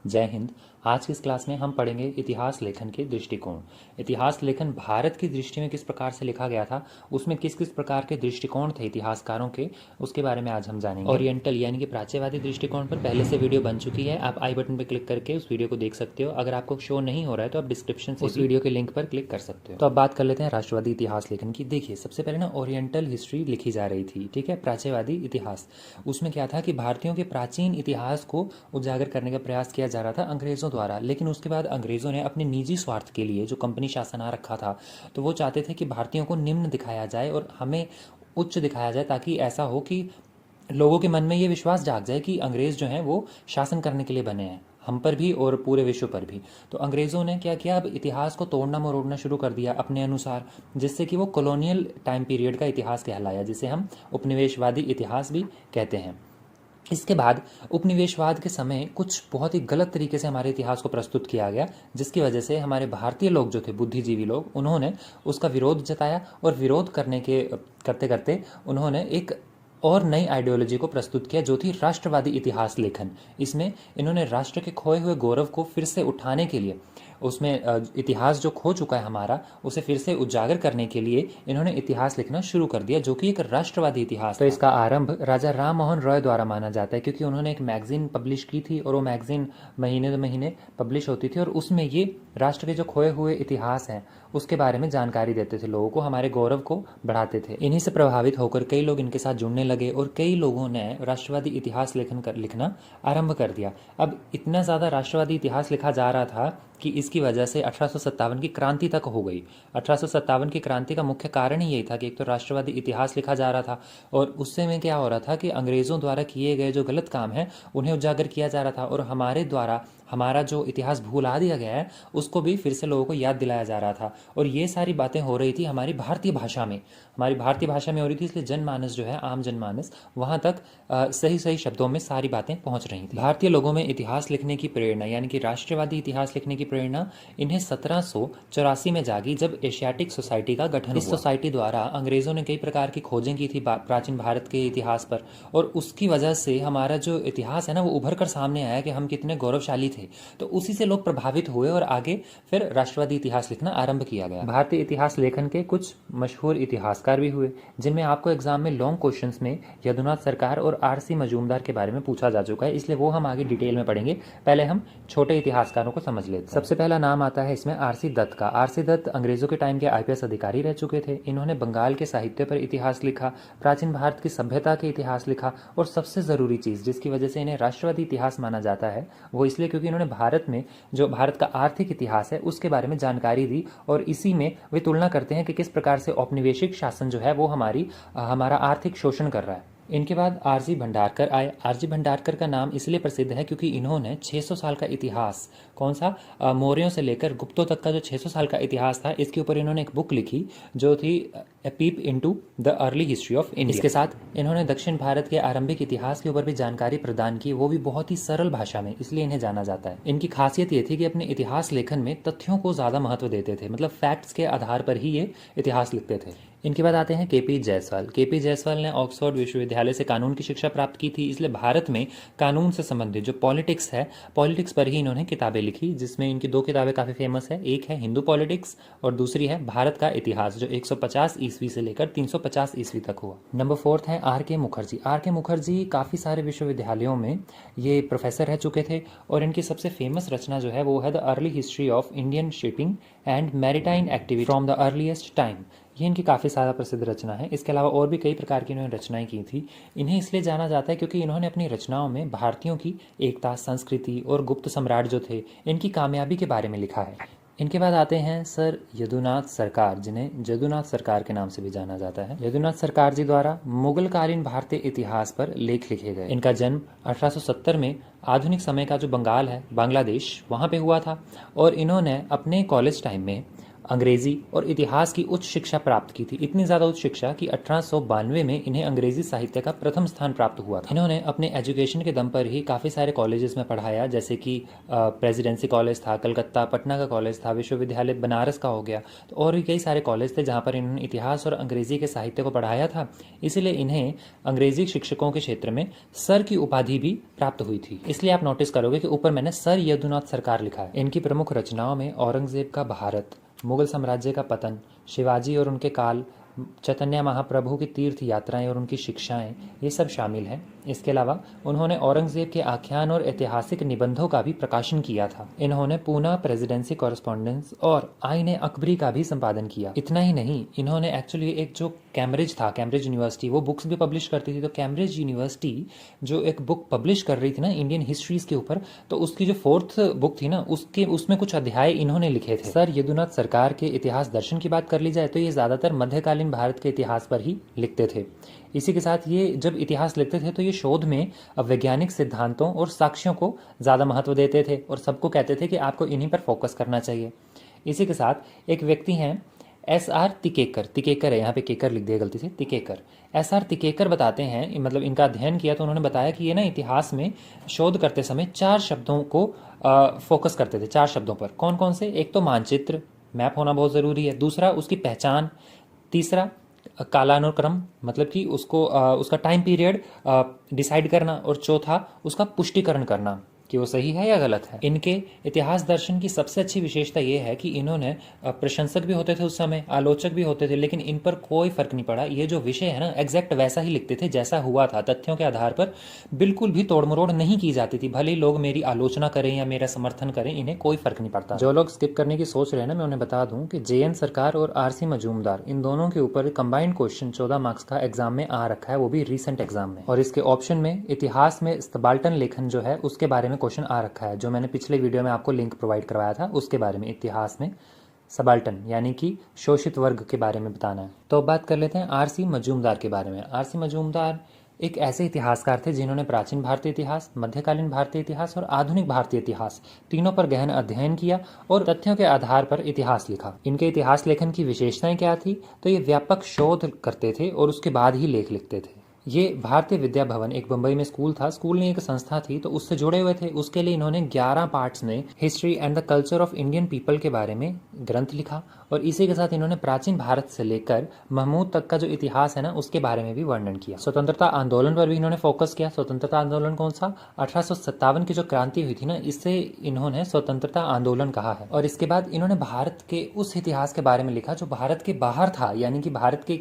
जय हिंद। आज की इस क्लास में हम पढ़ेंगे इतिहास लेखन के दृष्टिकोण। इतिहास लेखन भारत की दृष्टि में किस प्रकार से लिखा गया था, उसमें किस किस प्रकार के दृष्टिकोण थे इतिहासकारों के, उसके बारे में आज हम जानेंगे। ओरिएंटल यानी कि प्राच्यवादी दृष्टिकोण पर पहले से वीडियो बन चुकी है, आप आई बटन पर क्लिक करके उस वीडियो को देख सकते हो। अगर आपको शो नहीं हो रहा है तो आप डिस्क्रिप्शन से उस वीडियो के लिंक पर क्लिक कर सकते हो। तो अब बात कर लेते हैं राष्ट्रवादी इतिहास लेखन की। देखिए, सबसे पहले ना ओरिएंटल हिस्ट्री लिखी जा रही थी, ठीक है, प्राच्यवादी इतिहास। उसमें क्या था कि भारतीयों के प्राचीन इतिहास को उजागर करने का प्रयास किया जा रहा था अंग्रेज़ों द्वारा। लेकिन उसके बाद अंग्रेज़ों ने अपने निजी स्वार्थ के लिए, जो कंपनी शासन आ रखा था, तो वो चाहते थे कि भारतीयों को निम्न दिखाया जाए और हमें उच्च दिखाया जाए, ताकि ऐसा हो कि लोगों के मन में ये विश्वास जाग जाए कि अंग्रेज़ जो हैं वो शासन करने के लिए बने हैं, हम पर भी और पूरे विश्व पर भी। तो अंग्रेज़ों ने क्या किया, अब इतिहास को तोड़ना मरोड़ना शुरू कर दिया अपने अनुसार, जिससे कि वो कॉलोनियल टाइम पीरियड का इतिहास कहलाया, जिसे हम उपनिवेशवादी इतिहास भी कहते हैं। इसके बाद उपनिवेशवाद के समय कुछ बहुत ही गलत तरीके से हमारे इतिहास को प्रस्तुत किया गया, जिसकी वजह से हमारे भारतीय लोग जो थे, बुद्धिजीवी लोग, उन्होंने उसका विरोध जताया और विरोध करते करते उन्होंने एक और नई आइडियोलॉजी को प्रस्तुत किया, जो थी राष्ट्रवादी इतिहास लेखन। इसमें इन्होंने राष्ट्र के खोए हुए गौरव को फिर से उठाने के लिए, उसमें इतिहास जो खो चुका है हमारा, उसे फिर से उजागर करने के लिए इन्होंने इतिहास लिखना शुरू कर दिया, जो कि एक राष्ट्रवादी इतिहास। तो इसका आरंभ राजा राम मोहन रॉय द्वारा माना जाता है, क्योंकि उन्होंने एक मैगजीन पब्लिश की थी और वो मैगजीन महीने दो महीने पब्लिश होती थी, और उसमें ये राष्ट्र के जो खोए हुए इतिहास हैं उसके बारे में जानकारी देते थे लोगों को, हमारे गौरव को बढ़ाते थे। इन्हीं से प्रभावित होकर कई लोग इनके साथ जुड़ने लगे और कई लोगों ने राष्ट्रवादी इतिहास लिखना आरंभ कर दिया। अब इतना ज़्यादा राष्ट्रवादी इतिहास लिखा जा रहा था कि इसकी वजह से 1857 की क्रांति तक हो गई। 1857 की क्रांति का मुख्य कारण ही यही था कि एक तो राष्ट्रवादी इतिहास लिखा जा रहा था, और उससे में क्या हो रहा था कि अंग्रेज़ों द्वारा किए गए जो गलत काम हैं उन्हें उजागर किया जा रहा था, और हमारे द्वारा हमारा जो इतिहास भुला दिया गया है उसको भी फिर से लोगों को याद दिलाया जा रहा था। और ये सारी बातें हो रही थी हमारी भारतीय भाषा में, हो रही थी, इसलिए जनमानस जो है, आम जनमानस, वहाँ तक सही सही शब्दों में सारी बातें पहुँच रही थी। भारतीय लोगों में इतिहास लिखने की प्रेरणा, यानी कि राष्ट्रवादी इतिहास लिखने की प्रेरणा इन्हें 1784 में जागी, जब एशियाटिक सोसाइटी का गठन हुआ। इस सोसाइटी द्वारा अंग्रेज़ों ने कई प्रकार की खोजें की थी प्राचीन भारत के इतिहास पर, और उसकी वजह से हमारा जो इतिहास है ना, वो उभर कर सामने आया कि हम कितने गौरवशाली थे। तो उसी से लोग प्रभावित हुए और आगे फिर राष्ट्रवादी इतिहास लिखना आरंभ किया गया। भारतीय इतिहास लेखन के कुछ मशहूर इतिहासकार भी हुए, जिनमें आपको एग्जाम में लॉन्ग क्वेश्चंस में यदुनाथ सरकार और आरसी मजूमदार के बारे में पूछा जा चुका है, इसलिए वो हम आगे डिटेल में पढ़ेंगे। पहले हम छोटे इतिहासकारों को समझ लेते हैं। सबसे पहला नाम आता है इसमें आरसी दत्त का। आरसी दत्त अंग्रेजों के टाइम के आईपीएस अधिकारी रह चुके थे। इन्होंने बंगाल के साहित्य पर इतिहास लिखा, प्राचीन भारत की सभ्यता के इतिहास लिखा, और सबसे ज़रूरी चीज़ जिसकी वजह से इन्हें राष्ट्रवादी इतिहास माना जाता है, वो इसलिए क्योंकि इन्होंने भारत में जो भारत का आर्थिक इतिहास है उसके बारे में जानकारी दी, और इसी में वे तुलना करते हैं कि किस प्रकार से औपनिवेशिक शासन जो है वो हमारा आर्थिक शोषण कर रहा है। इनके बाद आरजी भंडारकर आए। आरजी भंडारकर का नाम इसलिए प्रसिद्ध है क्योंकि इन्होंने 600 साल का इतिहास, कौन सा, मौर्यों से लेकर गुप्तों तक का जो 600 साल का इतिहास था, इसके ऊपर इन्होंने एक बुक लिखी जो थी ए पीप into the early history of India. इसके साथ इन्होंने दक्षिण भारत के आरंभिक इतिहास के ऊपर भी जानकारी प्रदान की, वो भी बहुत ही सरल भाषा में, इसलिए इन्हें जाना जाता है। इनकी खासियत ये थी कि अपने इतिहास लेखन में तथ्यों को ज़्यादा महत्व देते थे, मतलब फैक्ट्स के आधार पर ही ये इतिहास लिखते थे। इनके बाद आते हैं केपी जायसवाल। केपी जायसवाल ने ऑक्सफोर्ड विश्वविद्यालय से कानून की शिक्षा प्राप्त की थी, इसलिए भारत में कानून से संबंधित जो पॉलिटिक्स है, पॉलिटिक्स पर ही इन्होंने किताबें लिखी, जिसमें इनकी दो किताबें काफ़ी फेमस है। एक है हिंदू पॉलिटिक्स और दूसरी है भारत का इतिहास, जो 150 ईस्वी से लेकर 350 ईस्वी तक हुआ। नंबर 4 है आर के मुखर्जी। आर के मुखर्जी काफ़ी सारे विश्वविद्यालयों में ये प्रोफेसर रह चुके थे, और इनकी सबसे फेमस रचना जो है वो है the early history of Indian shipping and maritime activity from the earliest time. ये इनकी काफ़ी ज़्यादा प्रसिद्ध रचना है। इसके अलावा और भी कई प्रकार की इन्होंने रचनाएं की थी। इन्हें इसलिए जाना जाता है क्योंकि इन्होंने अपनी रचनाओं में भारतीयों की एकता, संस्कृति और गुप्त सम्राट जो थे, इनकी कामयाबी के बारे में लिखा है। इनके बाद आते हैं सर यदुनाथ सरकार, जिन्हें जदुनाथ सरकार के नाम से भी जाना जाता है। यदुनाथ सरकार जी द्वारा मुगलकालीन भारतीय इतिहास पर लेख लिखे गए। इनका जन्म 1870 में आधुनिक समय का जो बंगाल है, बांग्लादेश, वहाँ पे हुआ था, और इन्होंने अपने कॉलेज टाइम में अंग्रेजी और इतिहास की उच्च शिक्षा प्राप्त की थी। इतनी ज़्यादा उच्च शिक्षा कि 1892 में इन्हें अंग्रेजी साहित्य का प्रथम स्थान प्राप्त हुआ था। इन्होंने अपने एजुकेशन के दम पर ही काफ़ी सारे कॉलेजेस में पढ़ाया, जैसे कि प्रेसिडेंसी कॉलेज था कलकत्ता, पटना का कॉलेज था, विश्वविद्यालय बनारस का हो गया, तो और भी कई सारे कॉलेज थे जहाँ पर इन्होंने इतिहास और अंग्रेजी के साहित्य को पढ़ाया था। इसीलिए इन्हें अंग्रेजी शिक्षकों के क्षेत्र में सर की उपाधि भी प्राप्त हुई थी। इसलिए आप नोटिस करोगे कि ऊपर मैंने सर यदुनाथ सरकार लिखा है। इनकी प्रमुख रचनाओं में औरंगजेब का भारत, मुगल साम्राज्य का पतन, शिवाजी और उनके काल, चैतन्य महाप्रभु की तीर्थ यात्राएं और उनकी शिक्षाएं, ये सब शामिल हैं। इसके अलावा उन्होंने औरंगजेब के आख्यान और ऐतिहासिक निबंधों का भी प्रकाशन किया था। इन्होंने पूना प्रेसिडेंसी कॉरेस्पॉन्डेंस और आईने अकबरी का भी संपादन किया। इतना ही नहीं, इन्होंने एक्चुअली एक जो कैम्ब्रिज था, कैम्ब्रिज यूनिवर्सिटी, वो बुक्स भी पब्लिश करती थी। तो कैम्ब्रिज यूनिवर्सिटी जो एक बुक पब्लिश कर रही थी ना इंडियन हिस्ट्रीज के ऊपर, तो उसकी जो 4th बुक थी ना, उसमें कुछ अध्याय इन्होंने लिखे थे। सर यदुनाथ सरकार के इतिहास दर्शन की बात कर ली जाए तो ये ज़्यादातर मध्यकालीन भारत के इतिहास पर ही लिखते थे। इसी के साथ ये जब इतिहास लिखते थे तो ये शोध में वैज्ञानिक सिद्धांतों और साक्ष्यों को ज़्यादा महत्व देते थे और सबको कहते थे कि आपको इन्हीं पर फोकस करना चाहिए। इसी के साथ एक व्यक्ति हैं SR तिकेकर है, यहाँ पे केकर लिख दिया गलती से, तिकेकर। SR तिकेकर बताते हैं, मतलब इनका अध्ययन किया तो उन्होंने बताया कि ये ना इतिहास में शोध करते समय 4 शब्दों को फोकस करते थे। 4 शब्दों पर कौन कौन से? एक तो मानचित्र, मैप होना बहुत ज़रूरी है। दूसरा उसकी पहचान। तीसरा कालानुक्रम, मतलब कि उसका टाइम पीरियड डिसाइड करना। और चौथा उसका पुष्टिकरण करना कि वो सही है या गलत है। इनके इतिहास दर्शन की सबसे अच्छी विशेषता ये है कि इन्होंने प्रशंसक भी होते थे उस समय, आलोचक भी होते थे, लेकिन इन पर कोई फर्क नहीं पड़ा। ये जो विषय है ना एग्जैक्ट वैसा ही लिखते थे जैसा हुआ था, तथ्यों के आधार पर बिल्कुल भी तोड़ मरोड़ नहीं की जाती थी। भले ही लोग मेरी आलोचना करें या मेरा समर्थन करें, इन्हें कोई फर्क नहीं पड़ता। जो लोग स्किप करने की सोच रहे हैं ना, मैं उन्हें बता दूं कि JN सरकार और RC मजूमदार, इन दोनों के ऊपर कंबाइंड क्वेश्चन 14 मार्क्स का एग्जाम में आ रखा है, वो भी रिसेंट एग्जाम में। और इसके ऑप्शन में इतिहास में सबाल्टर्न लेखन जो है उसके बारे में क्वेश्चन आ रखा है, जो मैंने पिछले वीडियो में आपको लिंक प्रोवाइड करवाया था, उसके बारे में इतिहास में सबाल्टर्न यानी कि शोषित वर्ग के बारे में बताना है। तो अब बात कर लेते हैं RC मजूमदार के बारे में। RC मजूमदार एक ऐसे इतिहासकार थे जिन्होंने प्राचीन भारतीय इतिहास, मध्यकालीन भारतीय इतिहास और आधुनिक भारतीय इतिहास तीनों पर गहन अध्ययन किया और तथ्यों के आधार पर इतिहास लिखा। इनके इतिहास लेखन की विशेषताएं क्या थी? तो ये व्यापक शोध करते थे और उसके बाद ही लेख लिखते थे। ये भारतीय विद्या भवन, एक बंबई में स्कूल था, स्कूल नहीं एक संस्था थी, तो उससे जुड़े हुए थे। उसके लिए इन्होंने 11 पार्ट्स में history and the culture of Indian people के बारे में ग्रंथ लिखा। और इसी के साथ इन्होंने प्राचीन भारत से लेकर महमूद तक का जो इतिहास है ना, उसके बारे में भी वर्णन किया। स्वतंत्रता आंदोलन पर भी इन्होंने फोकस किया। स्वतंत्रता आंदोलन कौन सा? 1857 की जो क्रांति हुई थी ना, इससे इन्होंने स्वतंत्रता आंदोलन कहा है। और इसके बाद इन्होंने भारत के उस इतिहास के बारे में लिखा जो भारत के बाहर था, यानी कि भारत के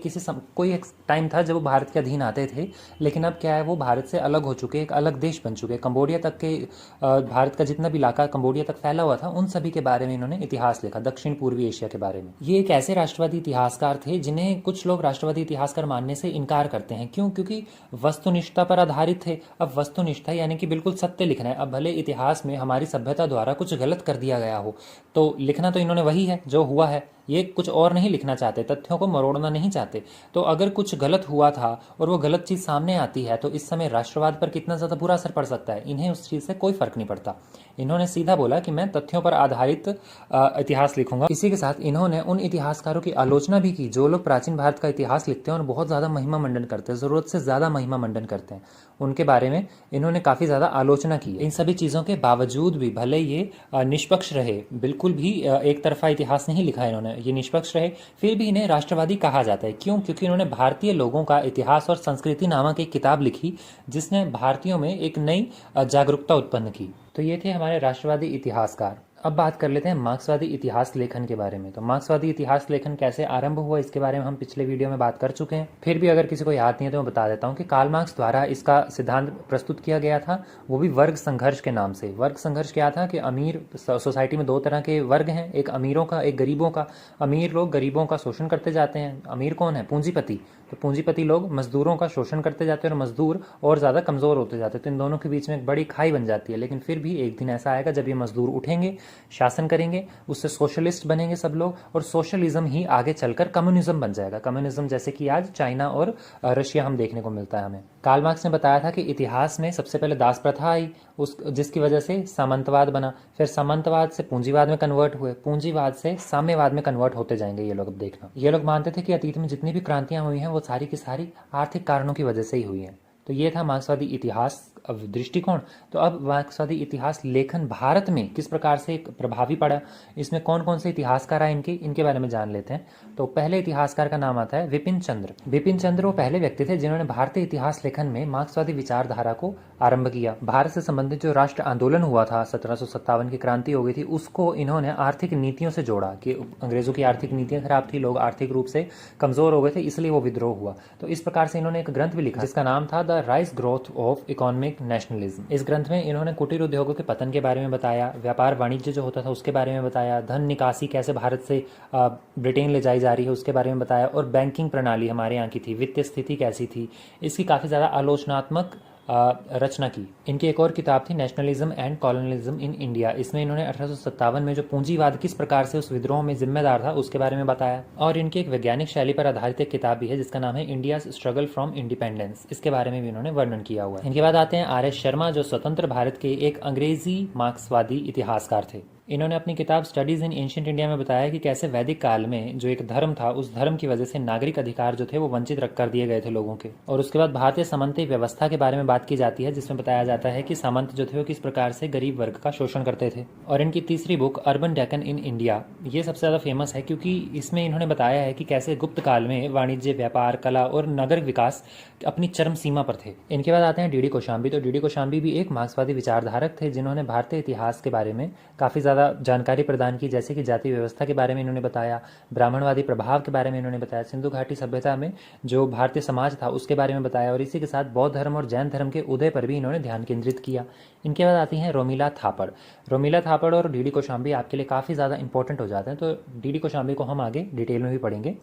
कोई एक टाइम था जब वो भारत के अधीन आते थे, लेकिन अब क्या है, वो भारत से अलग हो चुके, एक अलग देश बन चुके। कंबोडिया तक के भारत का जितना भी इलाका कंबोडिया तक फैला हुआ था, उन सभी के बारे में इन्होंने इतिहास लिखा, दक्षिण पूर्वी एशिया के बारे में। ये एक ऐसे राष्ट्रवादी इतिहासकार थे जिन्हें कुछ लोग राष्ट्रवादी इतिहासकार मानने से इनकार करते हैं। क्यों? क्योंकि वस्तुनिष्ठता पर आधारित थे। अब वस्तुनिष्ठा यानी कि बिल्कुल सत्य लिखना है। अब भले इतिहास में हमारी सभ्यता द्वारा कुछ गलत कर दिया गया हो, तो लिखना तो इन्होंने वही है जो हुआ है। ये कुछ और नहीं लिखना चाहते, तथ्यों को मरोड़ना नहीं चाहते। तो अगर कुछ गलत हुआ था और वो गलत चीज़ सामने आती है, तो इस समय राष्ट्रवाद पर कितना ज़्यादा बुरा असर पड़ सकता है। इन्हें उस चीज़ से कोई फर्क नहीं पड़ता। इन्होंने सीधा बोला कि मैं तथ्यों पर आधारित इतिहास लिखूंगा। इसी के साथ इन्होंने उन इतिहासकारों की आलोचना भी की जो लोग प्राचीन भारत का इतिहास लिखते हैं और बहुत ज़्यादा महिमा मंडन करते हैं, ज़रूरत से ज़्यादा महिमा मंडन करते हैं। उनके बारे में इन्होंने काफ़ी ज़्यादा आलोचना की। इन सभी चीज़ों के बावजूद भी भले ये निष्पक्ष रहे, बिल्कुल भी एक तरफा इतिहास नहीं लिखा इन्होंने, ये निष्पक्ष रहे, फिर भी इन्हें राष्ट्रवादी कहा जाता है। क्यों? क्योंकि इन्होंने भारतीय लोगों का इतिहास और संस्कृति नामक एक किताब लिखी जिसने भारतीयों में एक नई जागरूकता उत्पन्न की। तो ये थे हमारे राष्ट्रवादी इतिहासकार। अब बात कर लेते हैं मार्क्सवादी इतिहास लेखन के बारे में। तो मार्क्सवादी इतिहास लेखन कैसे आरंभ हुआ, इसके बारे में हम पिछले वीडियो में बात कर चुके हैं। फिर भी अगर किसी को याद नहीं है तो मैं बता देता हूँ कि कार्ल मार्क्स द्वारा इसका सिद्धांत प्रस्तुत किया गया था, वो भी वर्ग संघर्ष के नाम से। वर्ग संघर्ष क्या था कि अमीर सोसाइटी में 2 तरह के वर्ग हैं, एक अमीरों का, एक गरीबों का। अमीर लोग गरीबों का शोषण करते जाते हैं। अमीर कौन है? पूंजीपति। तो पूंजीपति लोग मजदूरों का शोषण करते जाते हैं और मजदूर और ज़्यादा कमज़ोर होते जाते हैं। तो इन दोनों के बीच में एक बड़ी खाई बन जाती है। लेकिन फिर भी एक दिन ऐसा आएगा जब ये मजदूर उठेंगे शासन करेंगे, उससे सोशलिस्ट बनेंगे सब लोग, और सोशलिज्म ही आगे चलकर कम्युनिज्म बन जाएगा। कम्युनिज्म जैसे कि आज चाइना और रशिया हम देखने को मिलता है हमें। कार्ल मार्क्स ने बताया था कि इतिहास में सबसे पहले दास प्रथा आई, उस जिसकी वजह से सामंतवाद बना, फिर सामंतवाद से पूंजीवाद में कन्वर्ट हुए, पूंजीवाद से साम्यवाद में कन्वर्ट होते जाएंगे ये लोग। अब देखना, ये लोग मानते थे कि अतीत में जितनी भी क्रांतियां हुई हैं वो सारी की सारी आर्थिक कारणों की वजह से ही हुई हैं। तो ये था मार्क्सवादी इतिहास दृष्टिकोण। तो अब मार्क्सवादी इतिहास लेखन भारत में किस प्रकार से प्रभावी पड़ा, इसमें कौन कौन से इतिहासकार आए इनके बारे में जान लेते हैं। तो पहले इतिहासकार का नाम आता है विपिन चंद्र। विपिन चंद्र वो पहले व्यक्ति थे जिन्होंने भारतीय इतिहास लेखन में मार्क्सवादी विचारधारा को आरंभ किया। भारत से संबंधित जो राष्ट्र आंदोलन हुआ था, 1757 की क्रांति हो गई थी, उसको इन्होंने आर्थिक नीतियों से जोड़ा कि अंग्रेजों की आर्थिक नीतियां खराब थी, लोग आर्थिक रूप से कमजोर हो गए थे, इसलिए वो विद्रोह हुआ। तो इस प्रकार से इन्होंने एक ग्रंथ भी लिखा जिसका नाम था the rise growth of economic nationalism. इस ग्रंथ में इन्होंने कुटीर उद्योगों के पतन के बारे में बताया, व्यापार वाणिज्य जो होता था उसके बारे में बताया, धन निकासी कैसे भारत से ब्रिटेन ले जाई जा रही है उसके बारे में बताया, और बैंकिंग प्रणाली हमारे यहाँ की थी, वित्तीय स्थिति कैसी थी, इसकी काफ़ी ज़्यादा आलोचनात्मक रचना की। इनकी एक और किताब थी nationalism and colonialism in India. इसमें इन्होंने 1857 में जो पूंजीवाद किस प्रकार से उस विद्रोह में जिम्मेदार था उसके बारे में बताया। और इनकी एक वैज्ञानिक शैली पर आधारित एक किताब भी है जिसका नाम है इंडिया स्ट्रगल फ्रॉम इंडिपेंडेंस। इसके बारे में भी इन्होंने वर्णन किया हुआ है। इनके बाद आते हैं आर.एस. शर्मा, जो स्वतंत्र भारत के एक अंग्रेजी मार्क्सवादी इतिहासकार थे। इन्होंने अपनी किताब स्टडीज इन एंशिएंट इंडिया में बताया कि कैसे वैदिक काल में जो एक धर्म था, उस धर्म की वजह से नागरिक अधिकार जो थे वो वंचित रख कर दिए गए थे लोगों के। और उसके बाद भारतीय सामंती व्यवस्था के बारे में बात की जाती है जिसमें बताया जाता है कि सामंत जो थे वो किस प्रकार से गरीब वर्ग का शोषण करते थे। और इनकी तीसरी book urban Deccan in India, ये सबसे ज़्यादा फेमस है क्योंकि इसमें इन्होंने बताया है कि कैसे गुप्त काल में वाणिज्य, व्यापार, कला और नगर विकास अपनी चरम सीमा पर थे। इनके बाद आते हैं डी.डी. कौशाम्बी। तो डी.डी. कौशाम्बी भी एक मार्क्सवादी विचारधारक थे जिन्होंने भारतीय इतिहास के बारे में काफ़ी ज़्यादा जानकारी प्रदान की, जैसे कि जाति व्यवस्था के बारे में इन्होंने बताया, ब्राह्मणवादी प्रभाव के बारे में इन्होंने बताया, सिंधु घाटी सभ्यता में जो भारतीय समाज था उसके बारे में बताया, और इसी के साथ बौद्ध धर्म और जैन धर्म के उदय पर भी इन्होंने ध्यान केंद्रित किया। इनके बाद आती हैं रोमिला थापड़। रोमिला थापड़ और डी.डी. कौशाम्बी आपके लिए काफ़ी ज़्यादा इंपॉर्टेंट हो जाते हैं, तो डी.डी. कौशाम्बी को हम आगे डिटेल में भी पढ़ेंगे।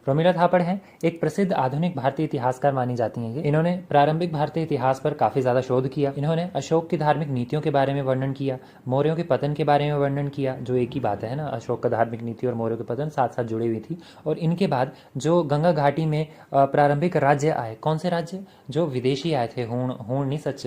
रोमिला थापड़ हैं एक प्रसिद्ध आधुनिक भारतीय इतिहासकार मानी जाती हैं। इन्होंने प्रारंभिक भारतीय इतिहास पर काफ़ी ज़्यादा शोध किया। इन्होंने अशोक की धार्मिक नीतियों के बारे में वर्णन किया, मौर्यों के पतन के बारे में वर्णन किया, जो एक ही बात है ना, अशोक का धार्मिक नीति और मौर्यों के पतन साथ साथ जुड़ी हुई थी। और इनके बाद जो गंगा घाटी में प्रारंभिक राज्य आए, कौन से राज्य, जो विदेशी आए थे, हूण नहीं सच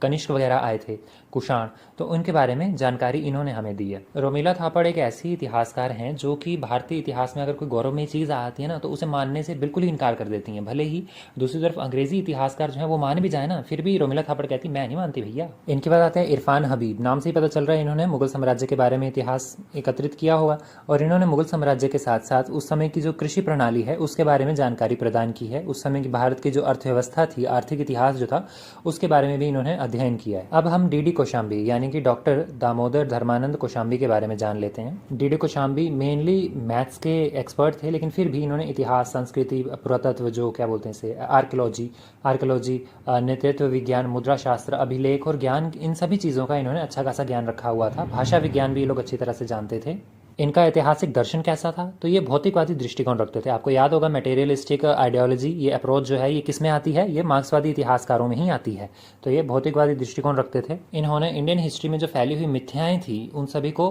कनिष्क वगैरह आए थे, कुषाण, तो उनके बारे में जानकारी इन्होंने हमें दी है। रोमिला थापड़ एक ऐसी इतिहासकार हैं जो कि भारतीय इतिहास में अगर कोई गौरवमयी चीज़ आती है ना तो उसे मानने से बिल्कुल ही इनकार कर देती हैं। भले ही दूसरी तरफ अंग्रेजी इतिहासकार जो है वो मान भी जाए ना, फिर भी रोमिला थापड़ कहती मैं नहीं मानती भैया। इनके बाद आते हैं इरफान हबीब। नाम से ही पता चल रहा है इन्होंने मुगल साम्राज्य के बारे में इतिहास एकत्रित किया होगा, और इन्होंने मुगल साम्राज्य के साथ साथ उस समय की जो कृषि प्रणाली है उसके बारे में जानकारी प्रदान की है। उस समय की भारत की जो अर्थव्यवस्था थी, आर्थिक इतिहास जो था, उसके बारे में भी इन्होंने अध्ययन किया है। अब हम डी.डी. कौशाम्बी यानी कि डॉक्टर दामोदर धर्मानंद कौशाम्बी के बारे में जान लेते हैं। डी.डी. कौशाम्बी मेनली मैथ्स के एक्सपर्ट थे, लेकिन फिर भी इन्होंने इतिहास, संस्कृति, पुरातत्व, जो क्या बोलते हैं इसे, आर्कियोलॉजी, नेतृत्व विज्ञान, मुद्रा शास्त्र, अभिलेख और ज्ञान, इन सभी चीज़ों का इन्होंने अच्छा खासा ज्ञान रखा हुआ था। भाषा विज्ञान भी ये लोग अच्छी तरह से जानते थे। इनका ऐतिहासिक दर्शन कैसा था, तो ये भौतिकवादी दृष्टिकोण रखते थे। आपको याद होगा मटेरियलिस्टिक आइडियोलॉजी, ये अप्रोच जो है ये किस में आती है, ये मार्क्सवादी इतिहासकारों में ही आती है। तो ये भौतिकवादी दृष्टिकोण रखते थे। इन्होंने इंडियन हिस्ट्री में जो फैली हुई मिथ्याएं थी उन सभी को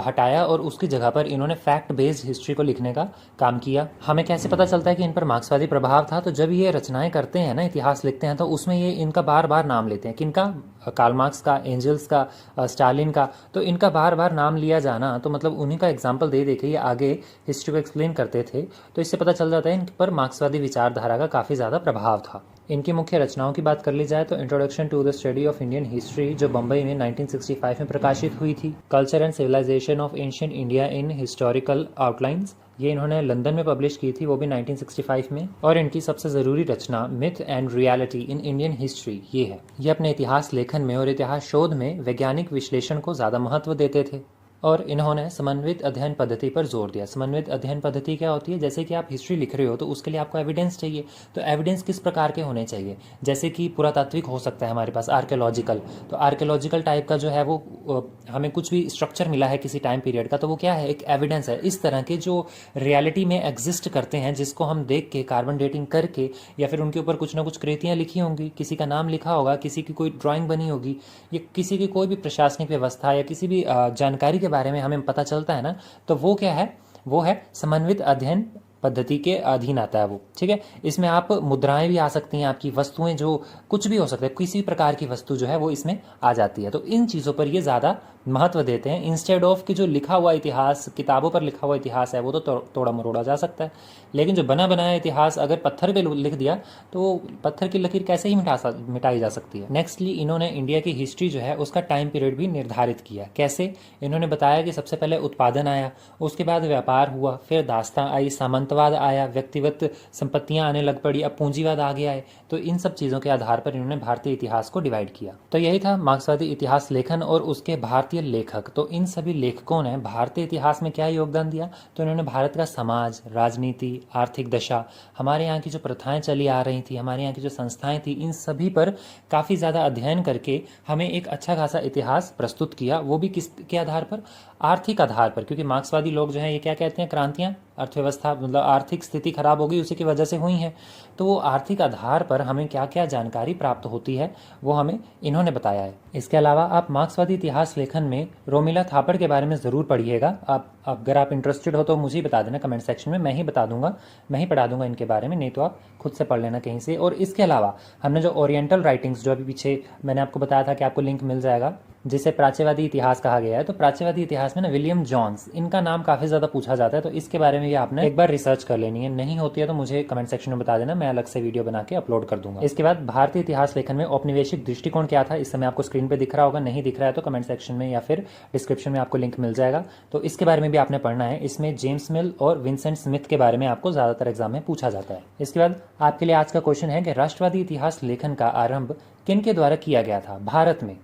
हटाया और उसकी जगह पर इन्होंने फैक्ट बेस्ड हिस्ट्री को लिखने का काम किया। हमें कैसे पता चलता है कि इन पर मार्क्सवादी प्रभाव था, तो जब ये रचनाएं करते हैं ना, इतिहास लिखते हैं, तो उसमें ये इनका बार बार नाम लेते हैं। किनका? कार्ल मार्क्स का, एंजल्स का, स्टालिन का। तो इनका बार बार नाम लिया जाना, तो मतलब उन्हीं का एग्जाम्पल दे के ये आगे हिस्ट्री को एक्सप्लेन करते थे। तो इससे पता चल जाता है इन पर मार्क्सवादी विचारधारा का काफ़ी ज़्यादा प्रभाव था। इनकी मुख्य रचनाओं की बात कर ली जाए तो introduction to the study of Indian history, जो बम्बई में 1965 में प्रकाशित हुई थी। Culture and civilisation of ancient India in historical outlines, ये इन्होंने लंदन में पब्लिश की थी, वो भी 1965 में। और इनकी सबसे ज़रूरी रचना myth and reality in Indian history ये है। ये अपने इतिहास लेखन में और इतिहास शोध में वैज्ञानिक विश्लेषण को ज़्यादा महत्व देते थे। और इन्होंने समन्वित अध्ययन पद्धति पर जोर दिया। समन्वित अध्ययन पद्धति क्या होती है? जैसे कि आप हिस्ट्री लिख रहे हो तो उसके लिए आपको एविडेंस चाहिए। तो एविडेंस किस प्रकार के होने चाहिए? जैसे कि पुरातात्विक हो सकता है हमारे पास, आर्कियोलॉजिकल। तो आर्कियोलॉजिकल टाइप का जो है वो हमें कुछ भी स्ट्रक्चर मिला है किसी टाइम पीरियड का, तो वो क्या है? एक एविडेंस है। इस तरह के जो रियलिटी में एग्जिस्ट करते हैं, जिसको हम देख के कार्बन डेटिंग करके, या फिर उनके ऊपर कुछ ना कुछ कृतियाँ लिखी होंगी, किसी का नाम लिखा होगा, किसी की कोई ड्राइंग बनी होगी, या किसी की कोई भी प्रशासनिक व्यवस्था या किसी भी जानकारी के बारे में हमें पता चलता है ना, तो वो क्या है? वो है समन्वित अध्ययन पद्धति के अधीन आता है वो। ठीक है, इसमें आप मुद्राएं भी आ सकती हैं, आपकी वस्तुएं, जो कुछ भी हो सकता है, किसी प्रकार की वस्तु जो है वो इसमें आ जाती है। तो इन चीज़ों पर ये ज़्यादा महत्व देते हैं, इंस्टेड ऑफ कि जो लिखा हुआ इतिहास, किताबों पर लिखा हुआ इतिहास है वो तो तोड़ा मरोड़ा जा सकता है, लेकिन जो बना बनाया इतिहास अगर पत्थर पे लिख दिया तो पत्थर की लकीर कैसे ही मिटाई जा सकती है। नेक्स्टली इन्होंने इंडिया की हिस्ट्री जो है उसका टाइम पीरियड भी निर्धारित किया। कैसे? इन्होंने बताया कि सबसे पहले उत्पादन आया, उसके बाद व्यापार हुआ, फिर दास्तां आई, सामंतवाद आया, व्यक्तिगत संपत्तियां आने लग पड़ी, अब पूंजीवाद आगे आए। तो इन सब चीज़ों के आधार पर इन्होंने भारतीय इतिहास को डिवाइड किया। तो यही था मार्क्सवादी इतिहास लेखन और उसके भारतीय लेखक। तो इन सभी लेखकों ने भारतीय इतिहास में क्या योगदान दिया? तो इन्होंने भारत का समाज, राजनीति, आर्थिक दशा, हमारे यहाँ की जो प्रथाएं चली आ रही थी, हमारे यहाँ की जो संस्थाएं थी, इन सभी पर काफ़ी ज़्यादा अध्ययन करके हमें एक अच्छा खासा इतिहास प्रस्तुत किया। वो भी किस के आधार पर? आर्थिक आधार पर। क्योंकि मार्क्सवादी लोग जो हैं ये क्या कहते हैं? क्रांतियाँ, अर्थव्यवस्था, मतलब आर्थिक स्थिति खराब हो गई, उसी की वजह से हुई हैं। तो वो आर्थिक आधार पर हमें क्या क्या जानकारी प्राप्त होती है वो हमें इन्होंने बताया है। इसके अलावा आप मार्क्सवादी इतिहास लेखन में रोमिला थापड़ के बारे में ज़रूर पढ़िएगा। आप अगर आप इंटरेस्टेड हो तो मुझे बता देना कमेंट सेक्शन में, मैं ही बता दूंगा, मैं ही पढ़ा दूंगा इनके बारे में, नहीं तो आप खुद से पढ़ लेना कहीं से। और इसके अलावा हमने जो ओरिएंटल राइटिंग्स, जो अभी पीछे मैंने आपको बताया था कि आपको लिंक मिल जाएगा, जिसे प्राच्यवादी इतिहास कहा गया है, तो प्राच्यवादी इतिहास में ना विलियम जॉन्स, इनका नाम काफ़ी ज़्यादा पूछा जाता है। तो इसके बारे में भी आपने एक बार रिसर्च कर लेनी है। नहीं होती है तो मुझे कमेंट सेक्शन में बता देना, मैं अलग से वीडियो बना के अपलोड कर दूंगा। इसके बाद भारतीय इतिहास लेखन में औपनिवेशिक दृष्टिकोण क्या था, इस समय आपको स्क्रीन पर दिख रहा होगा। नहीं दिख रहा है तो कमेंट सेक्शन में या फिर डिस्क्रिप्शन में आपको लिंक मिल जाएगा। तो इसके बारे में भी आपने पढ़ना है। इसमें जेम्स मिल और विंसेंट स्मिथ के बारे में आपको ज़्यादातर एग्जाम में पूछा जाता है। इसके बाद आपके लिए आज का क्वेश्चन है कि राष्ट्रवादी इतिहास लेखन का आरंभ किन के द्वारा किया गया था भारत में?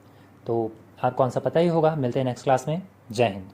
तो आप कौन सा पता ही होगा। मिलते हैं नेक्स्ट क्लास में। जय हिंद।